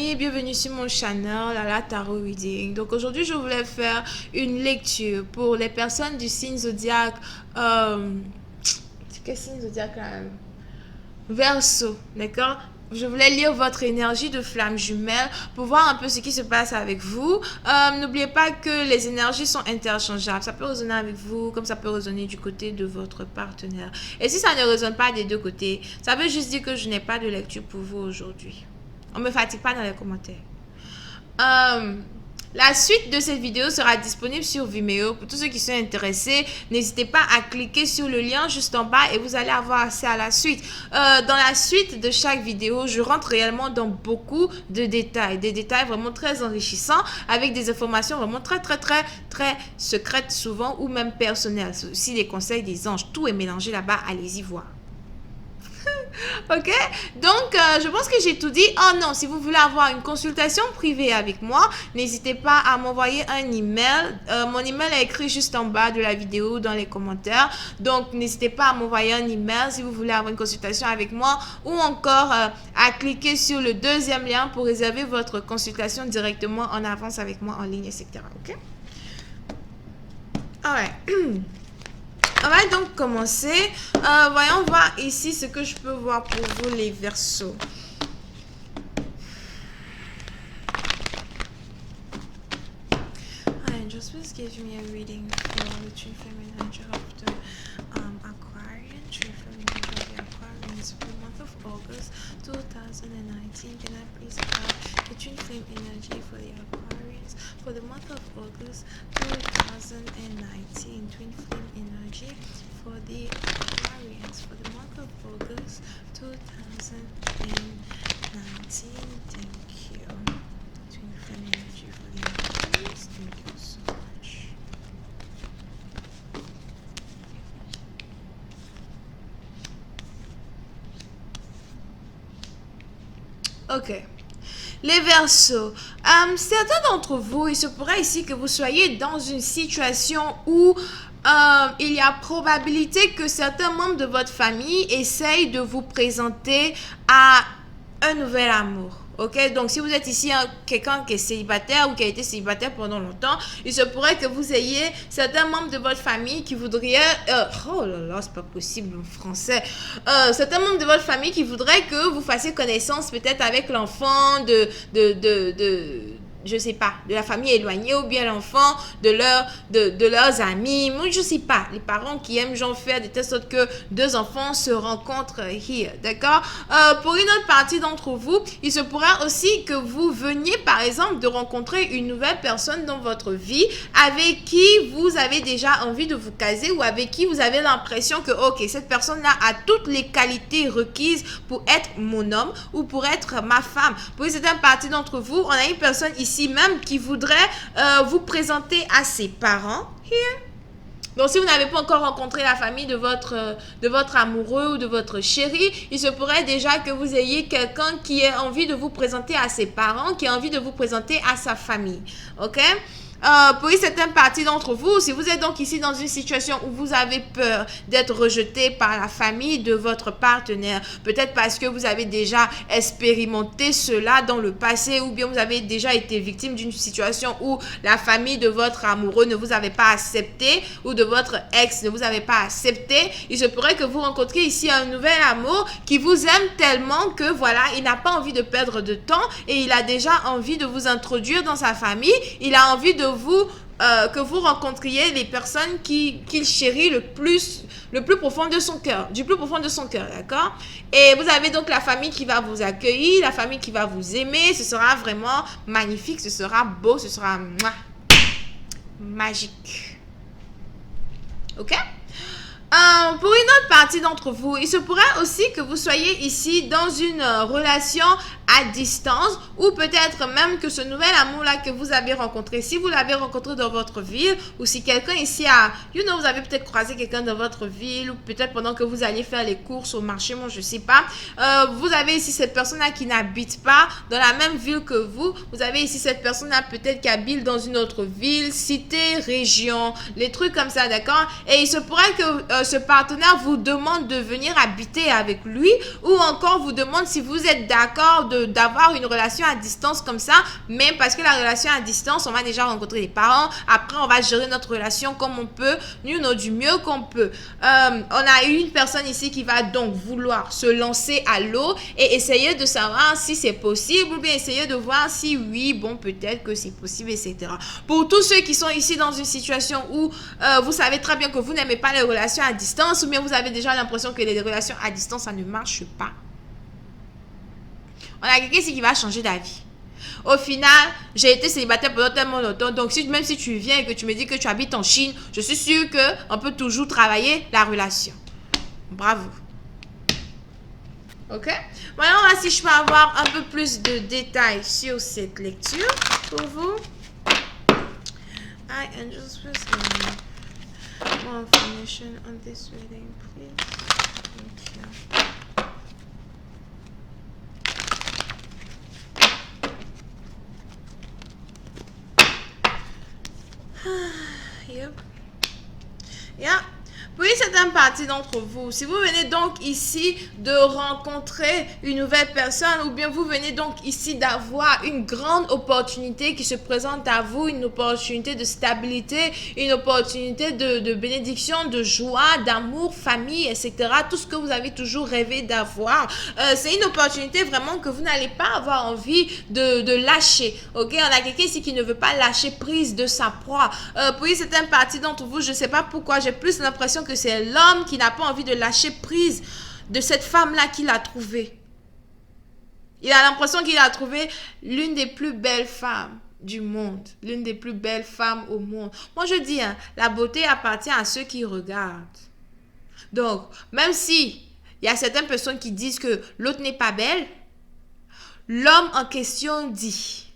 amis, bienvenue sur mon channel la Tarot Reading. Donc aujourd'hui je voulais faire une lecture pour les personnes du signe zodiaque quel signe zodiaque là? Verseau, d'accord? Je voulais lire votre énergie de flamme jumelle pour voir un peu ce qui se passe avec vous. N'oubliez pas que les énergies sont interchangeables. Ça peut résonner avec vous comme ça peut résonner du côté de votre partenaire. Et si ça ne résonne pas des deux côtés, ça veut juste dire que je n'ai pas de lecture pour vous aujourd'hui. On ne me fatigue pas dans les commentaires. La suite de cette vidéo sera disponible sur Vimeo. Pour tous ceux qui sont intéressés, n'hésitez pas à cliquer sur le lien juste en bas et vous allez avoir accès à la suite. Dans la suite de chaque vidéo, je rentre réellement dans beaucoup de détails. Des détails vraiment très enrichissants avec des informations vraiment très secrètes souvent ou même personnelles. C'est aussi les conseils des anges. Tout est mélangé là-bas. Allez-y voir. Ok, donc je pense que j'ai tout dit. Oh non, si vous voulez avoir une consultation privée avec moi, n'hésitez pas à m'envoyer un email. Mon email est écrit juste en bas de la vidéo dans les commentaires. Donc n'hésitez pas à m'envoyer un email si vous voulez avoir une consultation avec moi ou encore à cliquer sur le deuxième lien pour réserver votre consultation directement en avance avec moi en ligne, etc. Ok, alright. On va donc commencer. Voyons voir ici ce que je peux voir pour vous les Verseaux. Angels, please give me a reading for the twin flame energy of the Aquarian, twin flame energy of the Aquarians for the month of August 2019. Can I please have the twin flame energy for the Aquarians for the month of August 2019? Twin flame energy for the Aquarians for the month of August 2019. Thank you. Twin flame energy for the Aquarians. Thank you so much. Ok. Les Verseaux, certains d'entre vous, il se pourrait ici que vous soyez dans une situation où il y a probabilité que certains membres de votre famille essayent de vous présenter à un nouvel amour. Ok, donc si vous êtes ici quelqu'un qui est célibataire ou qui a été célibataire pendant longtemps, il se pourrait que vous ayez certains membres de votre famille qui voudraient, oh là là, c'est pas possible en français, certains membres de votre famille qui voudraient que vous fassiez connaissance peut-être avec l'enfant je sais pas, de la famille éloignée ou bien l'enfant de leurs amis. Moi, je sais pas, les parents qui aiment genre faire de telle sorte que deux enfants se rencontrent here, d'accord? Pour une autre partie d'entre vous, il se pourra aussi que vous veniez par exemple de rencontrer une nouvelle personne dans votre vie avec qui vous avez déjà envie de vous caser ou avec qui vous avez l'impression que ok, cette personne-là a toutes les qualités requises pour être mon homme ou pour être ma femme. Pour une certaine partie d'entre vous, on a une personne ici même qui voudrait vous présenter à ses parents. Here. Donc, si vous n'avez pas encore rencontré la famille de votre amoureux ou de votre chéri, il se pourrait déjà que vous ayez quelqu'un qui ait envie de vous présenter à ses parents, qui a envie de vous présenter à sa famille. Ok? Pour une certaine partie d'entre vous, si vous êtes donc ici dans une situation où vous avez peur d'être rejeté par la famille de votre partenaire, peut-être parce que vous avez déjà expérimenté cela dans le passé ou bien vous avez déjà été victime d'une situation où la famille de votre amoureux ne vous avait pas accepté ou de votre ex ne vous avait pas accepté, il se pourrait que vous rencontriez ici un nouvel amour qui vous aime tellement que voilà, il n'a pas envie de perdre de temps et il a déjà envie de vous introduire dans sa famille, il a envie de que vous rencontriez les personnes qu'il chérit le plus profond de son cœur, du plus profond de son cœur, d'accord? Et vous avez donc la famille qui va vous accueillir, la famille qui va vous aimer, ce sera vraiment magnifique, ce sera beau, ce sera magique. Ok? Pour une autre partie d'entre vous, il se pourrait aussi que vous soyez ici dans une relation à distance ou peut-être même que ce nouvel amour-là que vous avez rencontré, si vous l'avez rencontré dans votre ville ou si quelqu'un ici a, vous avez peut-être croisé quelqu'un dans votre ville ou peut-être pendant que vous alliez faire les courses au marché, moi je sais pas, vous avez ici cette personne-là qui n'habite pas dans la même ville que vous avez ici cette personne-là peut-être qui habite dans une autre ville, cité, région, les trucs comme ça, d'accord? Et il se pourrait que ce partenaire vous demande de venir habiter avec lui ou encore vous demande si vous êtes d'accord de d'avoir une relation à distance comme ça, mais parce que la relation à distance, on va déjà rencontrer les parents. Après, on va gérer notre relation comme on peut, du mieux qu'on peut. On a une personne ici qui va donc vouloir se lancer à l'eau et essayer de savoir si c'est possible ou bien essayer de voir si oui, bon, peut-être que c'est possible, etc. Pour tous ceux qui sont ici dans une situation où vous savez très bien que vous n'aimez pas les relations à distance ou bien vous avez déjà l'impression que les relations à distance, ça ne marche pas. On a quelqu'un ici qui va changer d'avis. Au final, j'ai été célibataire pendant tellement longtemps. Donc, même si tu viens et que tu me dis que tu habites en Chine, je suis sûre qu'on peut toujours travailler la relation. Bravo. Ok? Maintenant, là, si je peux avoir un peu plus de détails sur cette lecture pour vous. I am just more information on this reading, please. Thank you. Yep. Yeah. Pour une certaine partie d'entre vous, si vous venez donc ici de rencontrer une nouvelle personne ou bien vous venez donc ici d'avoir une grande opportunité qui se présente à vous, une opportunité de stabilité, une opportunité de bénédiction, de joie, d'amour, famille, etc. Tout ce que vous avez toujours rêvé d'avoir. C'est une opportunité vraiment que vous n'allez pas avoir envie de lâcher. Ok, on a quelqu'un ici qui ne veut pas lâcher prise de sa proie. Pour une certaine partie d'entre vous, je ne sais pas pourquoi, j'ai plus l'impression que c'est l'homme qui n'a pas envie de lâcher prise de cette femme-là qu'il a trouvée. Il a l'impression qu'il a trouvé l'une des plus belles femmes du monde, l'une des plus belles femmes au monde. Moi, je dis, la beauté appartient à ceux qui regardent. Donc, même si il y a certaines personnes qui disent que l'autre n'est pas belle, l'homme en question dit,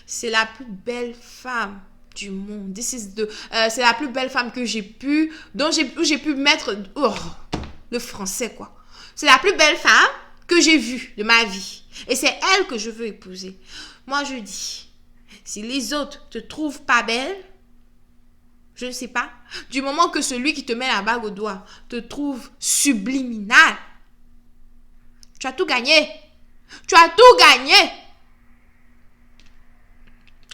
c'est la plus belle femme du monde. C'est la plus belle femme que j'ai pu mettre le français quoi. C'est la plus belle femme que j'ai vue de ma vie et c'est elle que je veux épouser. Moi je dis, si les autres te trouvent pas belle, je ne sais pas, du moment que celui qui te met la bague au doigt te trouve subliminal, tu as tout gagné. Tu as tout gagné.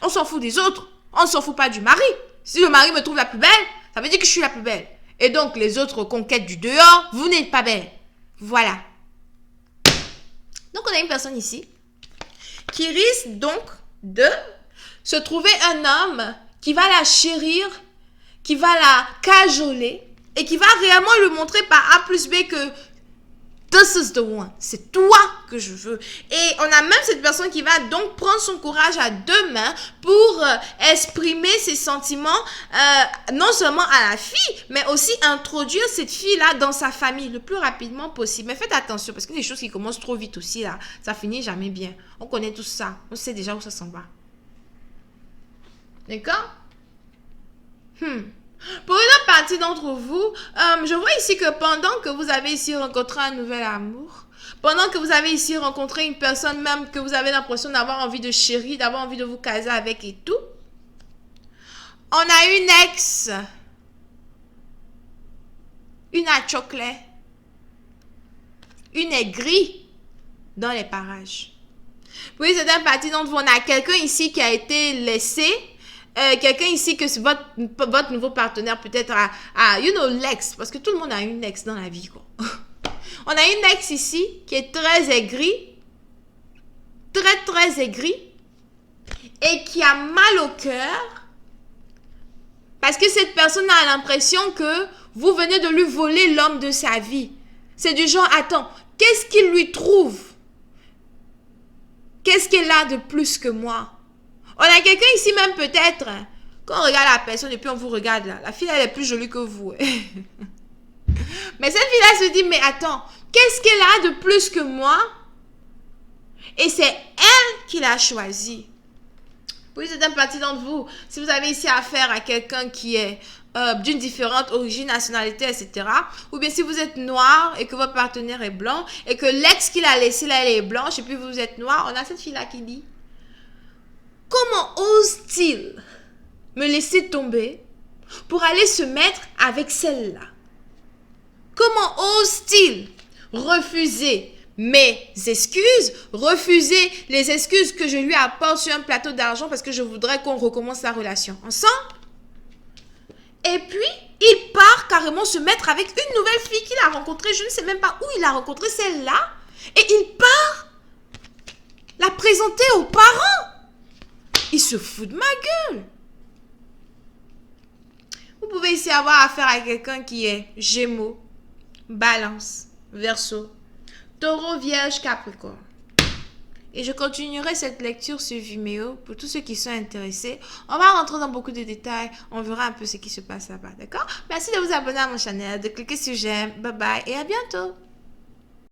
On s'en fout des autres. On ne s'en fout pas du mari. Si le mari me trouve la plus belle, ça veut dire que je suis la plus belle. Et donc, les autres conquêtes du dehors, vous n'êtes pas belle. Voilà. Donc, on a une personne ici qui risque donc de se trouver un homme qui va la chérir, qui va la cajoler et qui va réellement lui montrer par A plus B que this is the one. C'est toi que je veux. Et on a même cette personne qui va donc prendre son courage à deux mains pour exprimer ses sentiments, non seulement à la fille, mais aussi introduire cette fille-là dans sa famille le plus rapidement possible. Mais faites attention, parce que les choses qui commencent trop vite aussi, là, ça finit jamais bien. On connaît tout ça. On sait déjà où ça s'en va. D'accord? Pour une autre partie d'entre vous, je vois ici que pendant que vous avez ici rencontré un nouvel amour, pendant que vous avez ici rencontré une personne même que vous avez l'impression d'avoir envie de chérir, d'avoir envie de vous caser avec et tout, on a une ex, une chocolat, une aigrie dans les parages. Pour une certaine partie d'entre vous, on a quelqu'un ici qui a été laissé. Quelqu'un ici que votre nouveau partenaire peut-être a l'ex, parce que tout le monde a une ex dans la vie quoi. On a une ex ici qui est très aigrie, très aigrie et qui a mal au cœur parce que cette personne a l'impression que vous venez de lui voler l'homme de sa vie. C'est du genre, attends, qu'est-ce qu'il lui trouve? Qu'est-ce qu'elle a de plus que moi? On a quelqu'un ici même peut-être, quand on regarde la personne et puis on vous regarde là, la fille elle est plus jolie que vous. Mais cette fille-là se dit, mais attends, qu'est-ce qu'elle a de plus que moi? Et c'est elle qui l'a choisi. Oui, c'est une partie d'entre vous. Si vous avez ici affaire à quelqu'un qui est d'une différente origine, nationalité, etc. Ou bien si vous êtes noir et que votre partenaire est blanc et que l'ex qu'il a laissé là, elle est blanche et puis vous êtes noir, on a cette fille-là qui dit, comment ose-t-il me laisser tomber pour aller se mettre avec celle-là? Comment ose-t-il refuser mes excuses, refuser les excuses que je lui apporte sur un plateau d'argent parce que je voudrais qu'on recommence la relation ensemble. Et puis, il part carrément se mettre avec une nouvelle fille qu'il a rencontrée. Je ne sais même pas où il a rencontré celle-là. Et il part la présenter aux parents. Il se fout de ma gueule. Vous pouvez ici avoir affaire à quelqu'un qui est Gémeaux, Balance, Verseau, Taureau, Vierge, Capricorne. Et je continuerai cette lecture sur Vimeo pour tous ceux qui sont intéressés. On va rentrer dans beaucoup de détails. On verra un peu ce qui se passe là-bas, d'accord? Merci de vous abonner à mon channel, de cliquer sur j'aime. Bye bye et à bientôt.